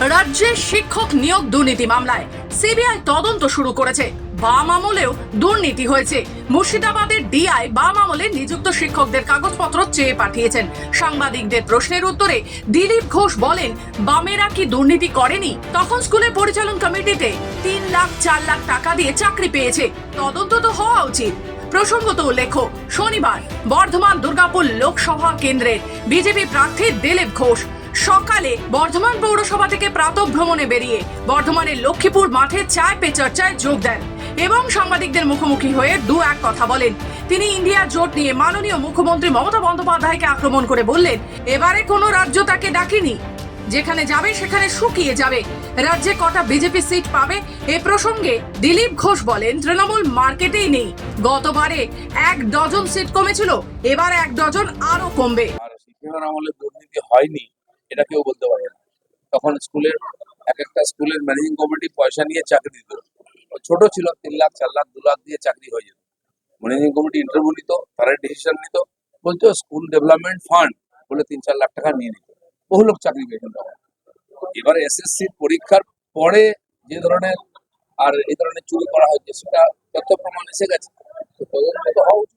রাজ্যে শিক্ষক নিয়োগ দুর্নীতি মামলায় সিবিআই তদন্ত শুরু করেছে। বাম আমলেও দুর্নীতি হয়েছে। মুর্শিদাবাদের ডিআই বাম আমলে নিযুক্ত শিক্ষকদের কাগজপত্র চেয়ে পাঠিয়েছেন। সাংবাদিকদের প্রশ্নের উত্তরে দিলীপ ঘোষ বলেন, বামেরা কি দুর্নীতি করেনি? তখন স্কুলের পরিচালন কমিটিতে 3 লাখ 4 লাখ টাকা দিয়ে চাকরি পেয়েছে, তদন্ত তো হওয়া উচিত। প্রসঙ্গত উল্লেখ্য, শনিবার বর্ধমান দুর্গাপুর লোকসভা কেন্দ্রের বিজেপি প্রার্থী দিলীপ ঘোষ সকালে বর্ধমান পৌরসভা থেকে প্রাতঃভ্রমণে বেরিয়ে বর্ধমানের লক্ষ্মীপুর মাঠে চায় পে চর্চায় যোগ দেন এবং সাংবাদিকদের মুখোমুখি হয়ে এক কথা বলেন। তিনি ইন্ডিয়া জোট নিয়ে মাননীয় মুখ্যমন্ত্রী মমতা বন্দ্যোপাধ্যায়কে আক্রমণ করে বললেন, এবারে কোনো রাজ্য তাকে ডাকেনি, যেখানে যাবে সেখানে শুকিয়ে যাবে। রাজ্যে কটা বিজেপি সিট পাবে এ প্রসঙ্গে দিলীপ ঘোষ বলেন, তৃণমূল মার্কেটেই নেই। গতবারে 1 ডজন সিট কমেছিল, এবার 1 ডজন আরো কমবে। আর সিপিএমের আমলে দুর্নীতি হয়নি এটা কেউ বলতে পারে না। তখন স্কুলের একটা স্কুলের ম্যানেজিং কমিটি পয়সা নিয়ে চাকরি দিত। ছোট ছিল, 3 লাখ 4 লাখ 2 লাখ দিয়ে চাকরি হয়ে যেত। ম্যানেজিং কমিটি ইন্টারভিউ নিত, তারা ডিসিশন নিত, বলতো স্কুল ডেভেলপমেন্ট ফান্ড বলে 3-4 লাখ টাকা নিয়ে নিত। বহু লোক চাকরি পেয়েছেন তখন। এবারে এসএসসি পরীক্ষার পরে যে ধরনের আর এই ধরনের চুরি করা হয়েছে সেটা তথ্য প্রমাণ এসে গেছে, তদন্ত তো হওয়া উচিত।